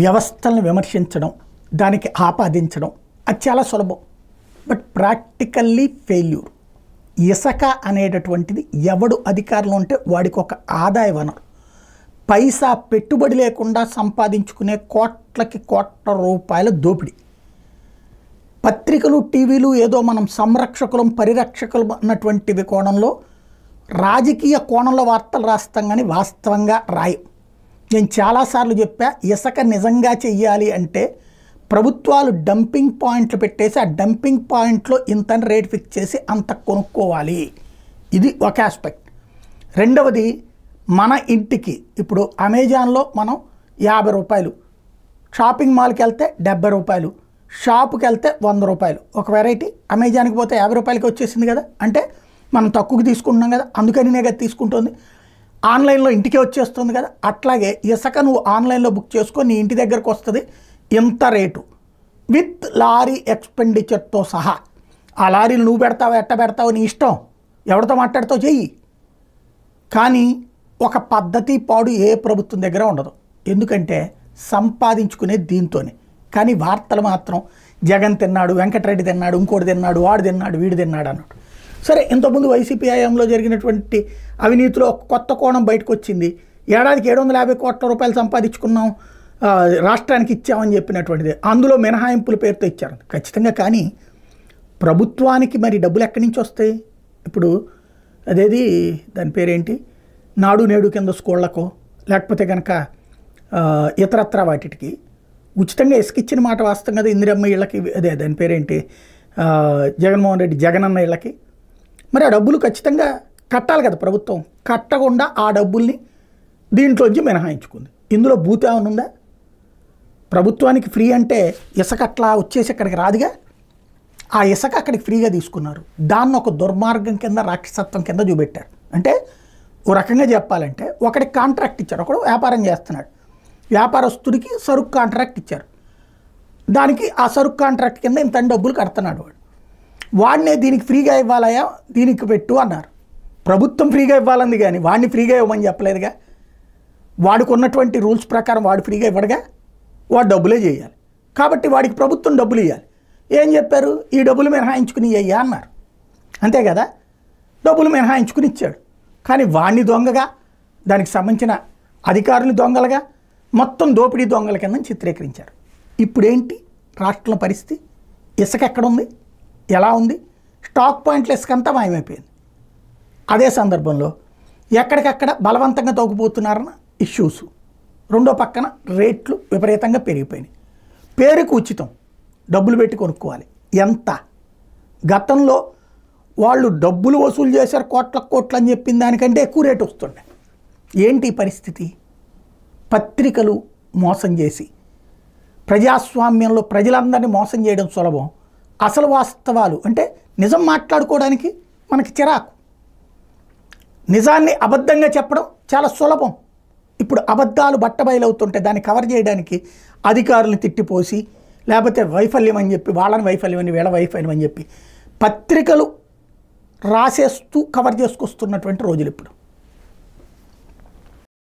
వ్యవస్థలను విమర్శించడం, దానికి ఆపాదించడం అది చాలా సులభం. But practically failure. ఇసుక అనేటటువంటిది ఎవడు అధికారంలో ఉంటే వాడికి ఒక ఆదాయ వనరు. పైసా పెట్టుబడి లేకుండా సంపాదించుకునే కోట్లకి కోట్ల రూపాయల దోపిడీ. పత్రికలు, టీవీలు ఏదో మనం సంరక్షకులం, పరిరక్షకులం అన్నటువంటి కోణంలో, రాజకీయ కోణంలో వార్తలు రాస్తాం కానీ వాస్తవంగా రాయం. నేను చాలాసార్లు చెప్పా, ఇసుక నిజంగా చెయ్యాలి అంటే ప్రభుత్వాలు డంపింగ్ పాయింట్లు పెట్టేసి ఆ డంపింగ్ పాయింట్లో ఇంత రేట్ ఫిక్స్ చేసి అంత కొనుక్కోవాలి. ఇది ఒక ఆస్పెక్ట్. రెండవది, మన ఇంటికి ఇప్పుడు అమెజాన్లో మనం 50 రూపాయలు, షాపింగ్ మాల్కి వెళ్తే 70 రూపాయలు, షాపుకి వెళ్తే 100 రూపాయలు ఒక వెరైటీ, అమెజాన్కి పోతే 50 రూపాయలకి వచ్చేసింది కదా. అంటే మనం తక్కువకి తీసుకుంటున్నాం కదా, అందుకనినే కదా తీసుకుంటుంది. ఆన్లైన్లో ఇంటికే వచ్చేస్తుంది కదా. అట్లాగే ఇసుక నువ్వు ఆన్లైన్లో బుక్ చేసుకో, నీ ఇంటి దగ్గరకు వస్తుంది ఇంత రేటు విత్ లారీ ఎక్స్పెండిచర్తో సహా. ఆ లారీలు నువ్వు పెడతావు, ఎట్ట పెడతావు నీ ఇష్టం, ఎవరితో మాట్లాడుతావు చెయ్యి. కానీ ఒక పద్ధతి పాడు ఏ ప్రభుత్వం దగ్గర ఉండదు. ఎందుకంటే సంపాదించుకునేది దీంతోనే. కానీ వార్తలు మాత్రం జగన్ తిన్నాడు, వెంకటరెడ్డి తిన్నాడు, ఇంకోటి తిన్నాడు, వాడు తిన్నాడు, వీడు తిన్నాడు అన్నాడు. సరే, ఇంతకుముందు వైసీపీ హయాంలో జరిగినటువంటి అవినీతిలో ఒక కొత్త కోణం బయటకు వచ్చింది. ఏడాదికి 750 కోట్ల రూపాయలు సంపాదించుకున్నాం, రాష్ట్రానికి ఇచ్చామని చెప్పినటువంటిది. అందులో మినహాయింపుల పేరుతో ఇచ్చారు ఖచ్చితంగా. కానీ ప్రభుత్వానికి మరి డబ్బులు ఎక్కడి నుంచి వస్తాయి? ఇప్పుడు అదేది దాని పేరేంటి, నాడు నేడు కింద స్కూళ్లకో లేకపోతే కనుక ఇతరత్ర వాటికి ఉచితంగా ఇసుకిచ్చిన మాట వాస్తవం కదా. ఇందిరమ్మ ఇళ్ళకి, అదే దాని పేరేంటి, జగన్మోహన్ రెడ్డి జగనన్న ఇళ్ళకి మరి ఆ డబ్బులు ఖచ్చితంగా కట్టాలి కదా ప్రభుత్వం. కట్టకుండా ఆ డబ్బుల్ని దీంట్లోంచి మినహాయించుకుంది. ఇందులో భూతి ఏమైనా ఉందా? ప్రభుత్వానికి ఫ్రీ అంటే ఇసుక అట్లా వచ్చేసి అక్కడికి రాదుగా. ఆ ఇసుక అక్కడికి ఫ్రీగా తీసుకున్నారు. దాన్ని ఒక దుర్మార్గం కింద, రాక్షసత్వం కింద చూపెట్టారు. అంటే ఓ రకంగా చెప్పాలంటే ఒకడికి కాంట్రాక్ట్ ఇచ్చారు, ఒకడు వ్యాపారం చేస్తున్నాడు, వ్యాపారస్తుడికి సరుకు కాంట్రాక్ట్ ఇచ్చారు, దానికి ఆ సరుకు కాంట్రాక్ట్ కింద ఇంత డబ్బులు కడుతున్నాడు వాడు. వాడినే దీనికి ఫ్రీగా ఇవ్వాలయా, దీనికి పెట్టు అన్నారు. ప్రభుత్వం ఫ్రీగా ఇవ్వాలంది కానీ వాడిని ఫ్రీగా ఇవ్వమని చెప్పలేదుగా. వాడికి ఉన్నటువంటి రూల్స్ ప్రకారం వాడు ఫ్రీగా ఇవ్వడుగా, వాడు డబ్బులే చేయాలి. కాబట్టి వాడికి ప్రభుత్వం డబ్బులు ఇవ్వాలి. ఏం చెప్పారు, ఈ డబ్బులు మినహాయించుకుని ఇయ్యా అన్నారు. అంతే కదా, డబ్బులు మినహాయించుకుని ఇచ్చాడు. కానీ వాడిని దొంగగా, దానికి సంబంధించిన అధికారులు దొంగలుగా, మొత్తం దోపిడీ దొంగల కింద చిత్రీకరించారు. ఇప్పుడేంటి రాష్ట్రంలో పరిస్థితి? ఇసుక ఎక్కడుంది, ఎలా ఉంది? స్టాక్ పాయింట్ల ఇసుక అంతా మాయమైపోయింది. అదే సందర్భంలో ఎక్కడికక్కడ బలవంతంగా తగ్గిపోతున్నారన్న ఇష్యూస్. రెండో పక్కన రేట్లు విపరీతంగా పెరిగిపోయినాయి. పేరుకు ఉచితం, డబ్బులు పెట్టి కొనుక్కోవాలి. ఎంత? గతంలో వాళ్ళు డబ్బులు వసూలు చేశారు కోట్ల అని చెప్పిన దానికంటే ఎక్కువ రేటు వస్తుండే. ఏంటి పరిస్థితి? పత్రికలు మోసం చేసి, ప్రజాస్వామ్యంలో ప్రజలందరినీ మోసం చేయడం సులభం. అసలు వాస్తవాలు అంటే నిజం మాట్లాడుకోవడానికి మనకి చిరాకు. నిజాన్ని అబద్ధంగా చెప్పడం చాలా సులభం. ఇప్పుడు అబద్ధాలు బట్టబయలవుతుంటే దాన్ని కవర్ చేయడానికి అధికారులను తిట్టిపోసి, లేకపోతే వైఫల్యం అని చెప్పి, వాళ్ళని వైఫల్యం అని, వీళ్ళ వైఫల్యం అని చెప్పి పత్రికలు రాసేస్తూ కవర్ చేసుకొస్తున్నటువంటి రోజులు ఇప్పుడు.